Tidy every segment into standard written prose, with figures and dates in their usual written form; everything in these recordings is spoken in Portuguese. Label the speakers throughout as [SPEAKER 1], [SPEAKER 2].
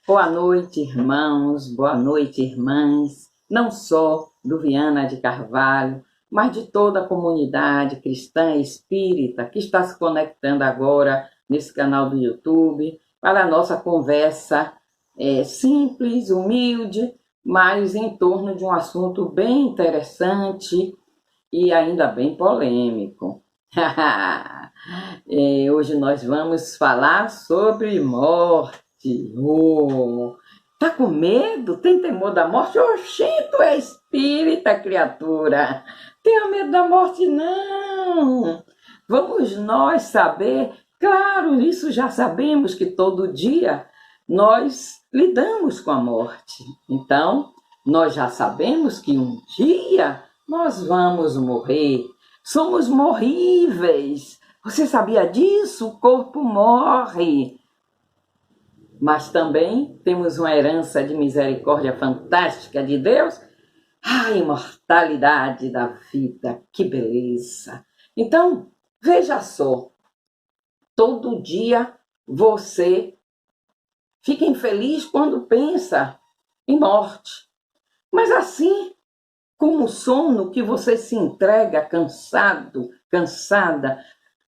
[SPEAKER 1] Boa noite, irmãos, boa noite, irmãs, não só do Viana de Carvalho, mas de toda a comunidade cristã e espírita que está se conectando agora nesse canal do YouTube para a nossa conversa simples, humilde, mas em torno de um assunto bem interessante e ainda bem polêmico. Hoje nós vamos falar sobre morte. Tá com medo? Tem temor da morte? Oxê, tu é espírita, criatura. Tenha medo da morte, não. Vamos nós saber, claro, isso já sabemos que todo dia nós lidamos com a morte. Então, nós já sabemos que um dia nós vamos morrer. Somos morríveis. Você sabia disso? O corpo morre. Mas também temos uma herança de misericórdia fantástica de Deus. A imortalidade da vida, que beleza! Então, veja só, todo dia você fica infeliz quando pensa em morte. Mas assim como o sono que você se entrega cansado, cansada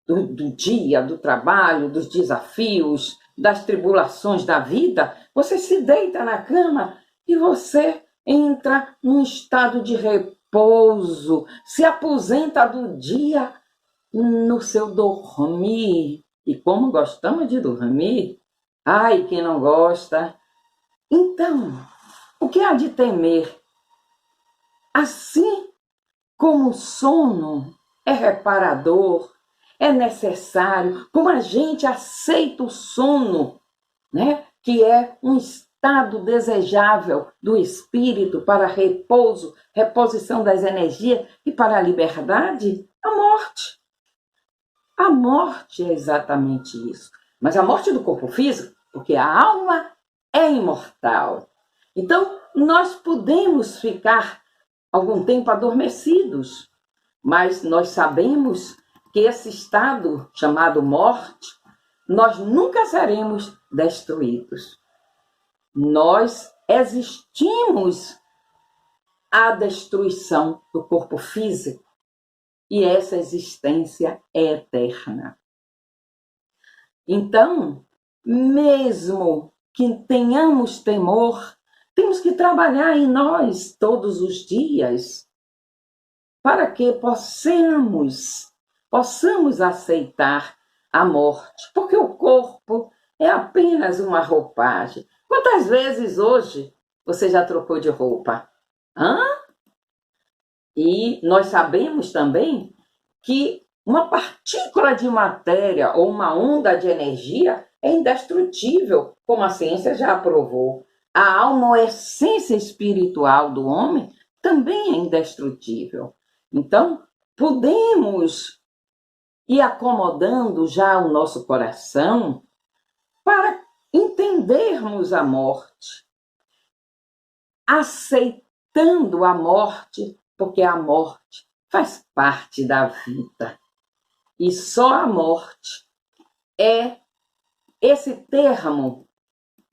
[SPEAKER 1] do dia, do trabalho, dos desafios, das tribulações da vida, você se deita na cama e você entra num estado de repouso, se aposenta do dia no seu dormir. E como gostamos de dormir, ai, quem não gosta. Então, o que há de temer? Assim como o sono é reparador, é necessário, como a gente aceita o sono, né, que é um estado desejável do espírito para repouso, reposição das energias e para a liberdade, a morte. A morte é exatamente isso. Mas a morte do corpo físico, porque a alma é imortal. Então, nós podemos ficar algum tempo adormecidos, mas nós sabemos que esse estado chamado morte, nós nunca seremos destruídos. Nós existimos à destruição do corpo físico e essa existência é eterna. Então, mesmo que tenhamos temor, temos que trabalhar em nós todos os dias para que possamos aceitar a morte, porque o corpo é apenas uma roupagem. Quantas vezes hoje você já trocou de roupa? E nós sabemos também que uma partícula de matéria ou uma onda de energia é indestrutível, como a ciência já aprovou. A alma ou a essência espiritual do homem também é indestrutível. Então, podemos ir acomodando já o nosso coração para entendermos a morte, aceitando a morte, porque a morte faz parte da vida. E só a morte é esse termo,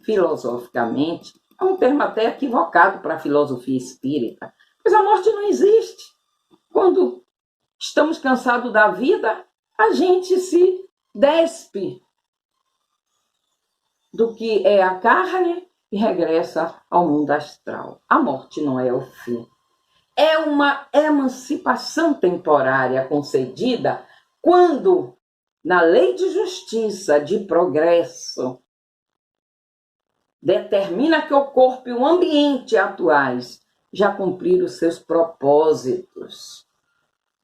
[SPEAKER 1] filosoficamente, é um termo até equivocado para a filosofia espírita, pois a morte não existe. Quando estamos cansados da vida, a gente se despe do que é a carne e regressa ao mundo astral. A morte não é o fim. É uma emancipação temporária concedida quando, na lei de justiça, de progresso, determina que o corpo e o ambiente atuais já cumpriram os seus propósitos.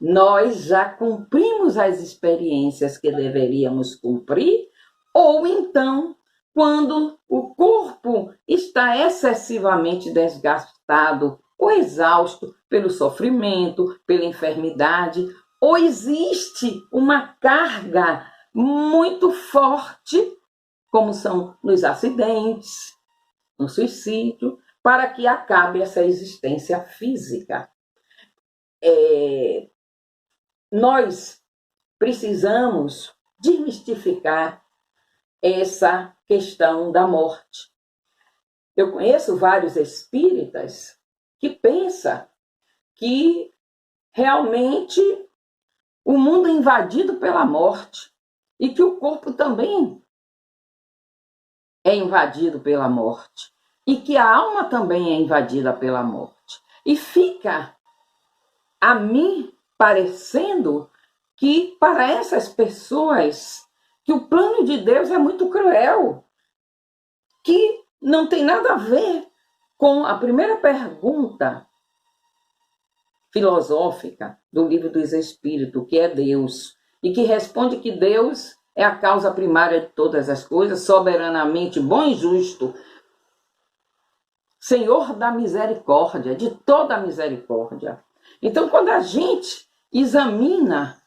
[SPEAKER 1] Nós já cumprimos as experiências que deveríamos cumprir, ou então, quando o corpo está excessivamente desgastado ou exausto pelo sofrimento, pela enfermidade, ou existe uma carga muito forte, como são nos acidentes, no suicídio, para que acabe essa existência física. Nós precisamos desmistificar essa questão da morte. Eu conheço vários espíritas que pensam que realmente o mundo é invadido pela morte e que o corpo também é invadido pela morte e que a alma também é invadida pela morte. E fica a mim parecendo que para essas pessoas que o plano de Deus é muito cruel, que não tem nada a ver com a primeira pergunta filosófica do Livro dos Espíritos, que é Deus, e que responde que Deus é a causa primária de todas as coisas, soberanamente bom e justo, Senhor da misericórdia, de toda a misericórdia. Então, quando a gente examina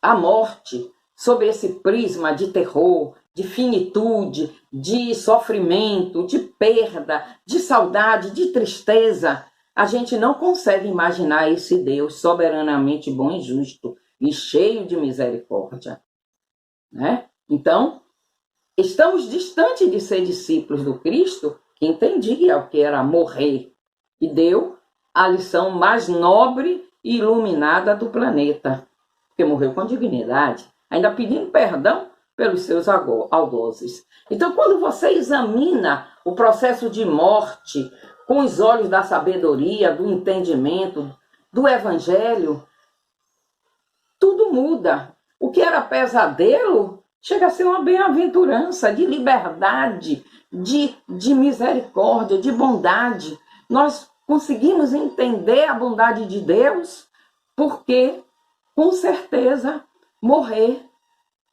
[SPEAKER 1] a morte sob esse prisma de terror, de finitude, de sofrimento, de perda, de saudade, de tristeza, a gente não consegue imaginar esse Deus soberanamente bom e justo e cheio de misericórdia, né? Então, estamos distantes de ser discípulos do Cristo, que entendia o que era morrer e deu a lição mais nobre e iluminada do planeta, porque morreu com dignidade, ainda pedindo perdão pelos seus algozes. Então, quando você examina o processo de morte com os olhos da sabedoria, do entendimento, do evangelho, tudo muda. O que era pesadelo chega a ser uma bem-aventurança de liberdade, de misericórdia, de bondade. Nós conseguimos entender a bondade de Deus porque, com certeza, morrer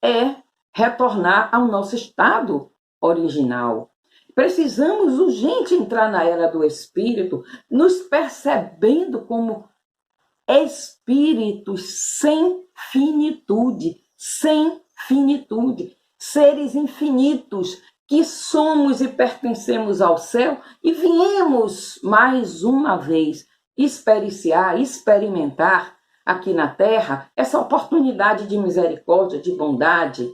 [SPEAKER 1] é retornar ao nosso estado original. Precisamos urgente entrar na era do Espírito, nos percebendo como espíritos sem finitude, seres infinitos, que somos e pertencemos ao céu e viemos mais uma vez experimentar aqui na Terra essa oportunidade de misericórdia, de bondade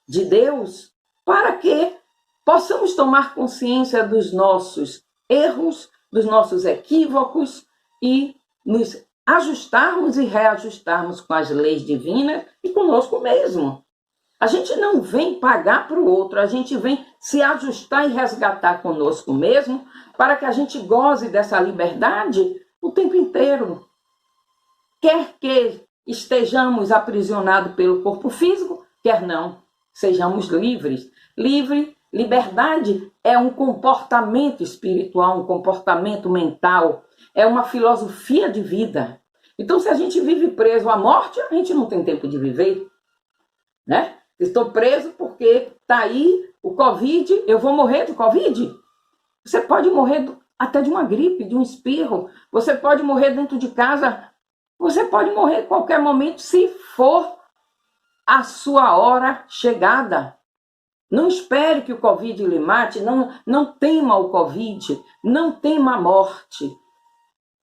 [SPEAKER 1] de Deus, para que possamos tomar consciência dos nossos erros, dos nossos equívocos e nos ajustarmos e reajustarmos com as leis divinas e conosco mesmo. A gente não vem pagar para o outro, a gente vem se ajustar e resgatar conosco mesmo para que a gente goze dessa liberdade o tempo inteiro. Quer que estejamos aprisionados pelo corpo físico, quer não, sejamos livres. Liberdade é um comportamento espiritual, um comportamento mental, é uma filosofia de vida. Então, se a gente vive preso à morte, a gente não tem tempo de viver, né? Estou preso porque está aí o Covid, eu vou morrer de Covid? Você pode morrer até de uma gripe, de um espirro, você pode morrer dentro de casa, você pode morrer em qualquer momento se for a sua hora chegada. Não espere que o Covid lhe mate, não tema o Covid, não tema a morte.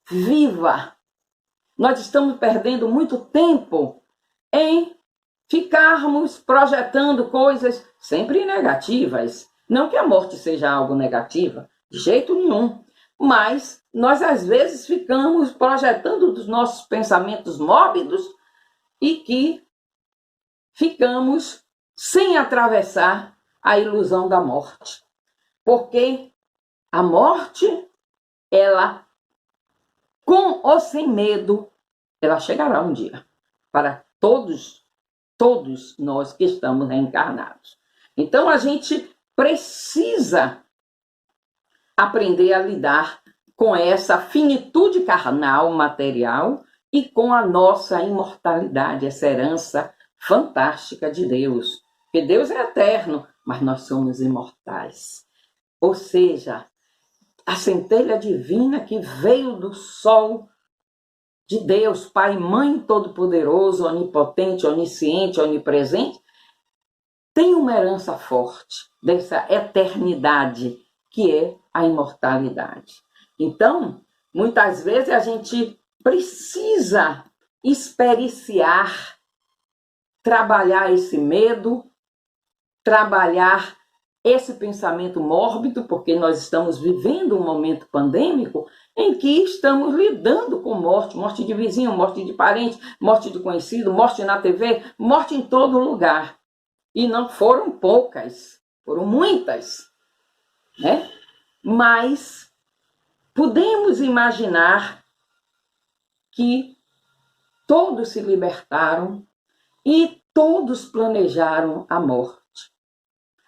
[SPEAKER 1] Viva! Nós estamos perdendo muito tempo em ficarmos projetando coisas sempre negativas. Não que a morte seja algo negativo, de jeito nenhum. Mas nós, às vezes, ficamos projetando dos nossos pensamentos mórbidos e que ficamos sem atravessar a ilusão da morte. Porque a morte, ela, com ou sem medo, ela chegará um dia para todos nós que estamos reencarnados. Então, a gente precisa aprender a lidar com essa finitude carnal, material, e com a nossa imortalidade, essa herança fantástica de Deus. Porque Deus é eterno, mas nós somos imortais. Ou seja, a centelha divina que veio do sol de Deus, Pai e Mãe Todo-Poderoso, Onipotente, Onisciente, Onipresente, tem uma herança forte dessa eternidade, que é a imortalidade. Então, muitas vezes a gente precisa experienciar, trabalhar esse medo, trabalhar esse pensamento mórbido, porque nós estamos vivendo um momento pandêmico em que estamos lidando com morte, morte de vizinho, morte de parente, morte de conhecido, morte na TV, morte em todo lugar. E não foram poucas, foram muitas, né? Mas podemos imaginar que todos se libertaram e todos planejaram a morte.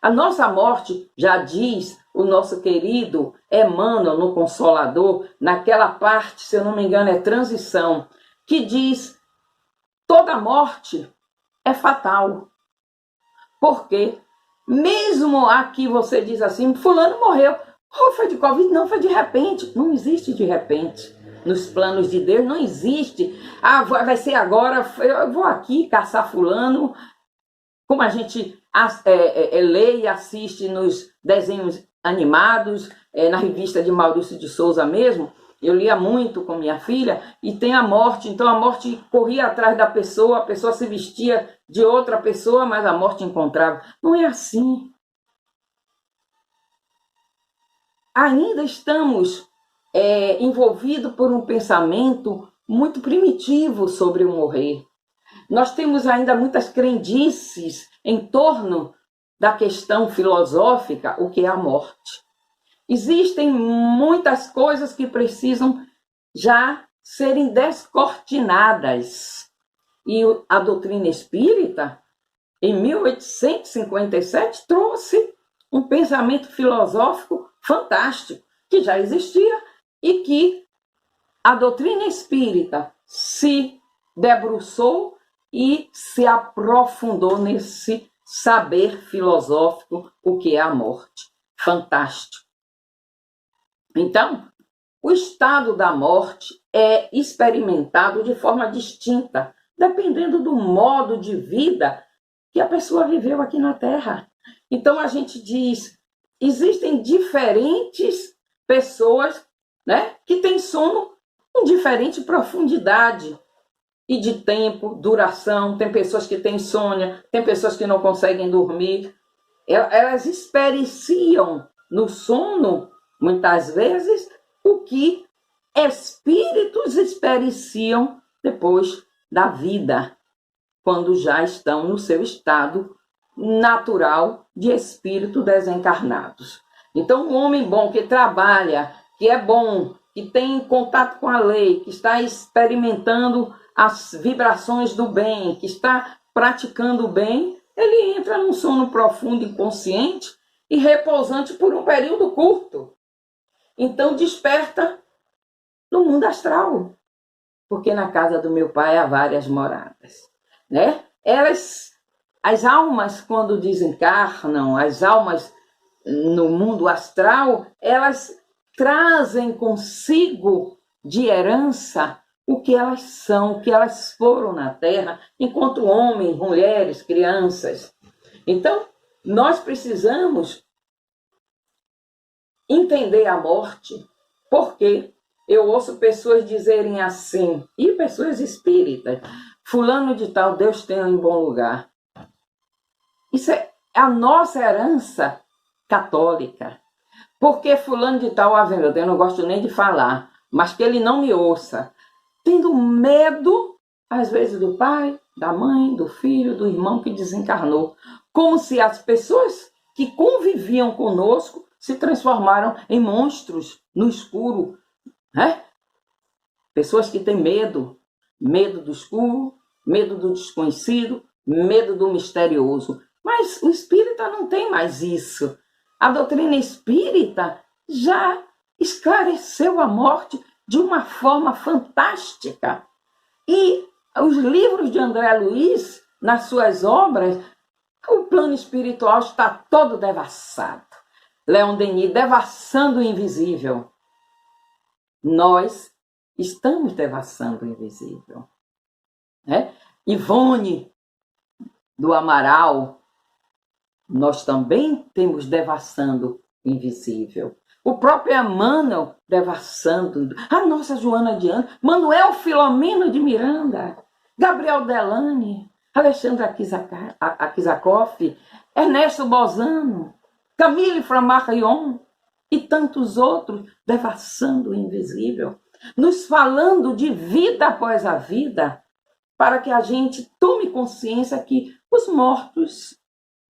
[SPEAKER 1] A nossa morte, já diz o nosso querido Emmanuel no Consolador, naquela parte, se eu não me engano, é transição, que diz: toda morte é fatal. Porque mesmo aqui você diz assim, fulano morreu, foi de Covid? Não, foi de repente. Não existe de repente. Nos planos de Deus não existe. Vai ser agora, eu vou aqui caçar fulano, como a gente lê e assiste nos desenhos animados, na revista de Maurício de Souza mesmo. Eu lia muito com minha filha, e tem a morte. Então a morte corria atrás da pessoa, a pessoa se vestia de outra pessoa, mas a morte encontrava. Não é assim. Ainda estamos envolvidos por um pensamento muito primitivo sobre o morrer. Nós temos ainda muitas crendices em torno da questão filosófica, o que é a morte. Existem muitas coisas que precisam já serem descortinadas. E a doutrina espírita, em 1857, trouxe um pensamento filosófico fantástico, que já existia e que a doutrina espírita se debruçou e se aprofundou nesse saber filosófico, o que é a morte. Fantástico. Então, o estado da morte é experimentado de forma distinta, dependendo do modo de vida que a pessoa viveu aqui na Terra. Então, a gente diz, existem diferentes pessoas, né, que têm sono em diferente profundidade e de tempo, duração. Tem pessoas que têm insônia, tem pessoas que não conseguem dormir. Elas experienciam no sono, muitas vezes, o que espíritos experienciam depois da vida, quando já estão no seu estado natural de espírito desencarnados. Então, um homem bom que trabalha, que é bom, que tem contato com a lei, que está experimentando as vibrações do bem, que está praticando o bem, ele entra num sono profundo, inconsciente e repousante por um período curto. Então desperta no mundo astral, porque na casa do meu pai há várias moradas, né? As almas, quando desencarnam, as almas no mundo astral, elas trazem consigo de herança o que elas são, o que elas foram na Terra, enquanto homens, mulheres, crianças. Então, nós precisamos entender a morte, porque eu ouço pessoas dizerem assim, e pessoas espíritas, fulano de tal, Deus tem em bom lugar. Isso é a nossa herança católica. Porque fulano de tal, eu não gosto nem de falar, mas que ele não me ouça, tendo medo, às vezes, do pai, da mãe, do filho, do irmão que desencarnou. Como se as pessoas que conviviam conosco se transformaram em monstros no escuro, né? Pessoas que têm medo do escuro, medo do desconhecido, medo do misterioso. Mas o espírita não tem mais isso. A doutrina espírita já esclareceu a morte de uma forma fantástica. E os livros de André Luiz, nas suas obras, o plano espiritual está todo devassado. Leon Denis, devassando o invisível. Nós estamos devassando o invisível. Né? Ivone do Amaral, nós também temos devassando o invisível. O próprio Emmanuel devassando. A nossa Joana de Anjos, Manuel Filomeno de Miranda, Gabriel Delane, Alexandre Akisakoff, Ernesto Bozano, Camille Flammarion e tantos outros, devassando o invisível, nos falando de vida após a vida, para que a gente tome consciência que os mortos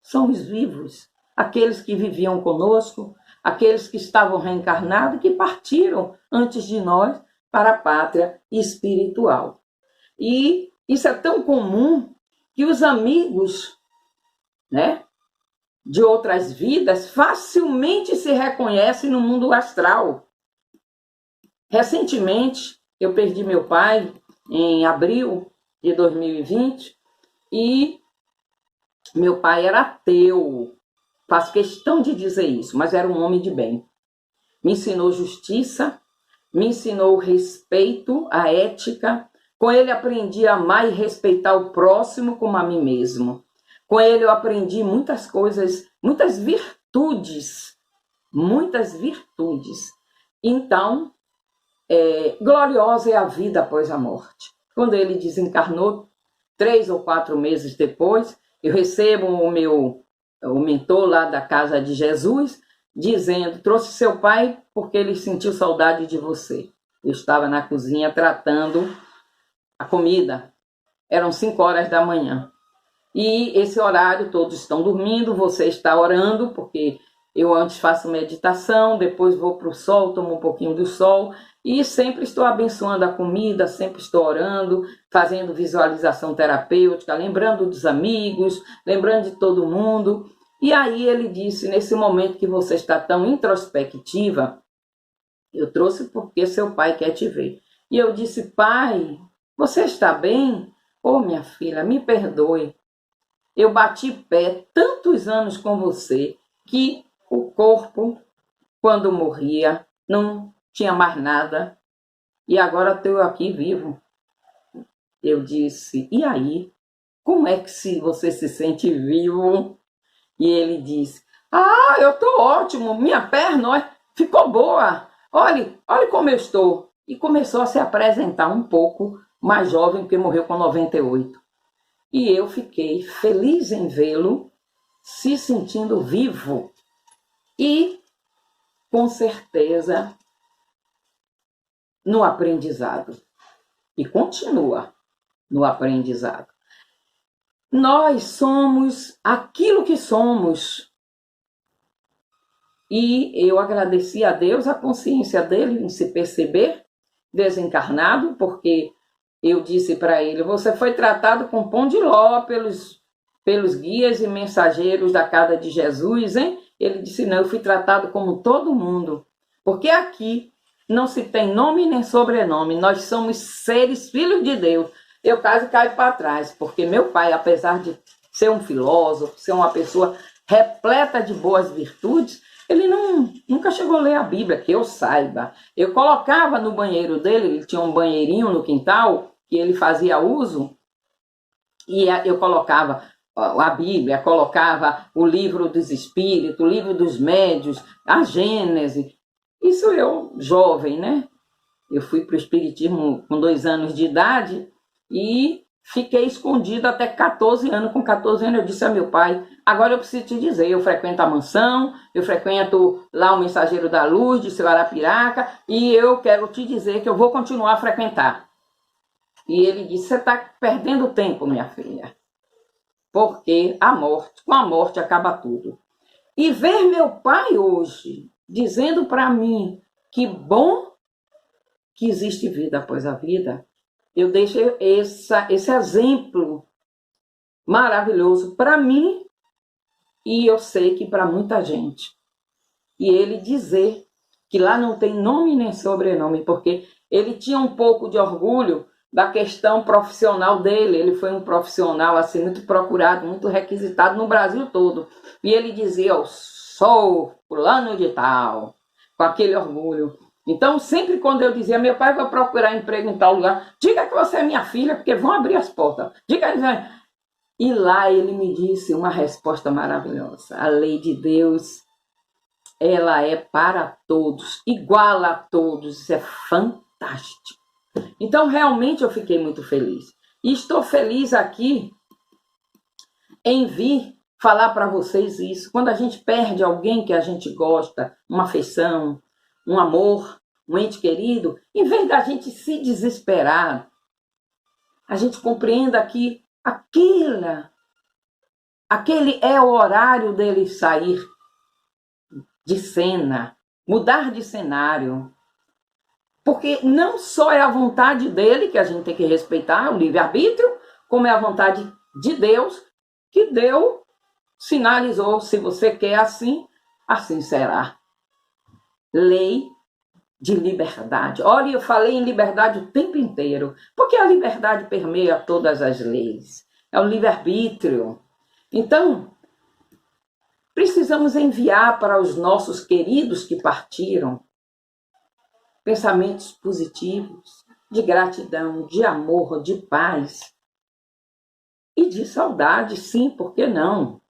[SPEAKER 1] são os vivos, aqueles que viviam conosco, aqueles que estavam reencarnados e que partiram antes de nós para a pátria espiritual. E isso é tão comum que os amigos, né, de outras vidas facilmente se reconhecem no mundo astral. Recentemente, eu perdi meu pai em abril de 2020 e meu pai era ateu. Faço questão de dizer isso, mas era um homem de bem. Me ensinou justiça, me ensinou respeito, a ética. Com ele aprendi a amar e respeitar o próximo como a mim mesmo. Com ele eu aprendi muitas coisas, muitas virtudes. Então, gloriosa é a vida após a morte. Quando ele desencarnou, 3 ou 4 meses depois, eu recebo o mentor lá da Casa de Jesus, dizendo, trouxe seu pai porque ele sentiu saudade de você. Eu estava na cozinha tratando a comida. Eram 5 horas da manhã. E esse horário todos estão dormindo, você está orando, porque eu antes faço meditação, depois vou para o sol, tomo um pouquinho do sol, e sempre estou abençoando a comida, sempre estou orando, fazendo visualização terapêutica, lembrando dos amigos, lembrando de todo mundo. E aí ele disse, nesse momento que você está tão introspectiva, eu trouxe porque seu pai quer te ver. E eu disse, pai, você está bem? Oh, minha filha, me perdoe. Eu bati pé tantos anos com você que o corpo, quando morria, não tinha mais nada. E agora estou aqui vivo. Eu disse, e aí? Como é que você se sente vivo? E ele disse, eu estou ótimo, minha perna ficou boa. Olhe como eu estou. E começou a se apresentar um pouco mais jovem, porque morreu com 98. E eu fiquei feliz em vê-lo se sentindo vivo. E, com certeza, no aprendizado. E continua no aprendizado. Nós somos aquilo que somos. E eu agradeci a Deus a consciência dele em se perceber desencarnado, porque eu disse para ele, você foi tratado com pão de ló pelos guias e mensageiros da Casa de Jesus, hein? Ele disse, não, eu fui tratado como todo mundo, porque aqui não se tem nome nem sobrenome, nós somos seres, filhos de Deus. Eu quase caio para trás, porque meu pai, apesar de ser um filósofo, ser uma pessoa repleta de boas virtudes, ele nunca chegou a ler a Bíblia, que eu saiba. Eu colocava no banheiro dele, ele tinha um banheirinho no quintal, que ele fazia uso, e eu colocava a Bíblia, colocava o livro dos Espíritos, o livro dos Médios, a Gênese. Isso eu, jovem, né? Eu fui para o Espiritismo com 2 anos de idade e fiquei escondida até 14 anos. Com 14 anos eu disse a meu pai, agora eu preciso te dizer, eu frequento a mansão, eu frequento lá o Mensageiro da Luz, de seu Arapiraca, e eu quero te dizer que eu vou continuar a frequentar. E ele disse, você está perdendo tempo, minha filha, porque com a morte acaba tudo. E ver meu pai hoje dizendo para mim que bom que existe vida após a vida, eu deixo esse exemplo maravilhoso para mim e eu sei que para muita gente. E ele dizer que lá não tem nome nem sobrenome, porque ele tinha um pouco de orgulho da questão profissional dele. Ele foi um profissional assim, muito procurado, muito requisitado no Brasil todo. E ele dizia, eu sou fulano de tal, com aquele orgulho. Então, sempre quando eu dizia, meu pai vai procurar emprego em tal lugar, diga que você é minha filha, porque vão abrir as portas. E lá ele me disse uma resposta maravilhosa. A lei de Deus, ela é para todos, igual a todos. Isso é fantástico. Então, realmente, eu fiquei muito feliz. E estou feliz aqui em vir falar para vocês isso. Quando a gente perde alguém que a gente gosta, uma afeição, um amor, um ente querido, em vez da gente se desesperar, a gente compreenda que aquele é o horário dele sair de cena, mudar de cenário. Porque não só é a vontade dele, que a gente tem que respeitar, o livre-arbítrio, como é a vontade de Deus, que Deus sinalizou, se você quer assim, assim será. Lei de liberdade. Olha, eu falei em liberdade o tempo inteiro, porque a liberdade permeia todas as leis. É o livre-arbítrio. Então, precisamos enviar para os nossos queridos que partiram pensamentos positivos, de gratidão, de amor, de paz e de saudade, sim, por que não?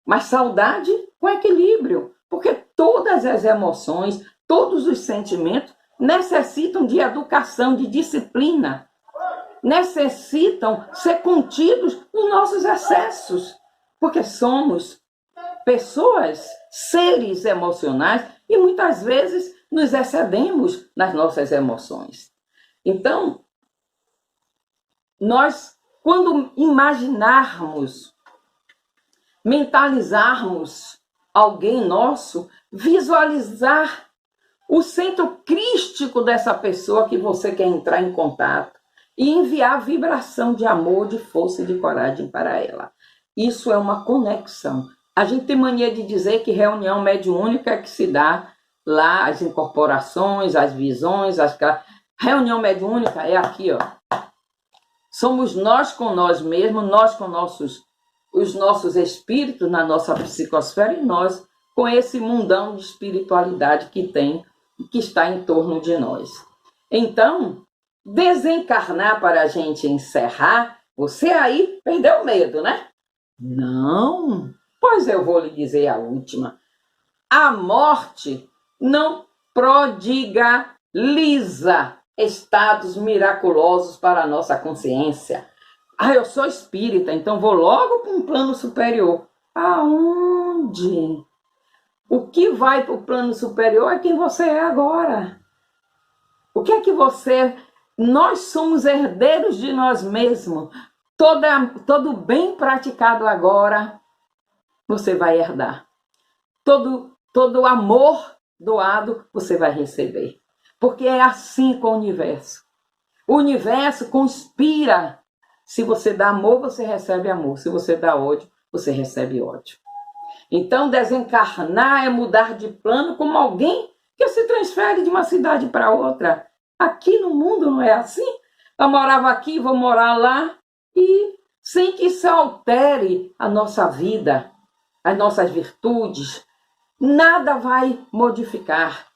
[SPEAKER 1] Mas saudade com equilíbrio, porque todas as emoções, todos os sentimentos necessitam de educação, de disciplina, necessitam ser contidos nos nossos excessos, porque somos pessoas, seres emocionais e muitas vezes nos excedemos nas nossas emoções. Então, nós, quando imaginarmos, mentalizarmos alguém nosso, visualizar o centro crístico dessa pessoa que você quer entrar em contato e enviar vibração de amor, de força e de coragem para ela. Isso é uma conexão. A gente tem mania de dizer que reunião mediúnica é que se dá lá as incorporações, as visões, reunião mediúnica é aqui, ó. Somos nós com nós mesmos, nós com os nossos espíritos na nossa psicosfera e nós com esse mundão de espiritualidade que tem, que está em torno de nós. Então, desencarnar para a gente encerrar, você aí perdeu o medo, né? Não, pois eu vou lhe dizer a última. A morte não prodigaliza estados miraculosos para a nossa consciência. Eu sou espírita, então vou logo para um plano superior. Aonde? O que vai para o plano superior é quem você é agora. O que é que você... Nós somos herdeiros de nós mesmos. Todo bem praticado agora, você vai herdar. Todo amor doado, você vai receber. Porque é assim com o universo. O universo conspira. Se você dá amor, você recebe amor. Se você dá ódio, você recebe ódio. Então, desencarnar é mudar de plano como alguém que se transfere de uma cidade para outra. Aqui no mundo não é assim. Eu morava aqui, vou morar lá, e sem que isso altere a nossa vida, as nossas virtudes, nada vai modificar.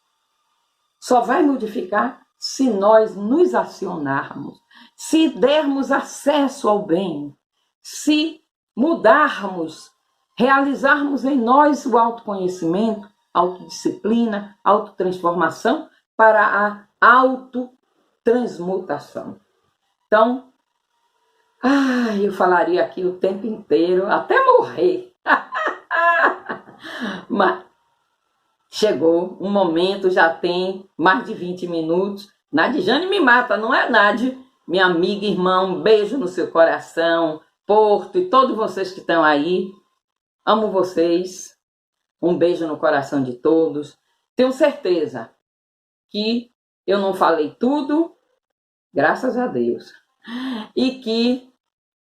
[SPEAKER 1] Só vai modificar se nós nos acionarmos, se dermos acesso ao bem, se mudarmos, realizarmos em nós o autoconhecimento, autodisciplina, autotransformação para a autotransmutação. Então, eu falaria aqui o tempo inteiro, até morrer. Mas chegou um momento, já tem mais de 20 minutos. Nadijane me mata, não é, Nádia? Minha amiga, irmã, um beijo no seu coração, Porto e todos vocês que estão aí. Amo vocês. Um beijo no coração de todos. Tenho certeza que eu não falei tudo, graças a Deus. E que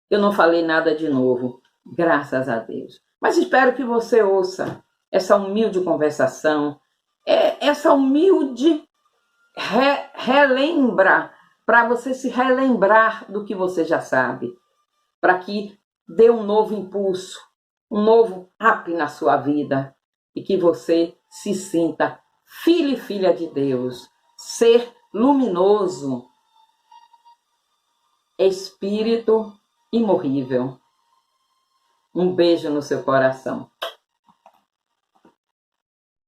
[SPEAKER 1] eu não falei nada de novo, graças a Deus. Mas espero que você ouça essa humilde conversação, essa humilde relembra, para você se relembrar do que você já sabe, para que dê um novo impulso, um novo up na sua vida e que você se sinta filho e filha de Deus, ser luminoso, espírito imorrível. Um beijo no seu coração.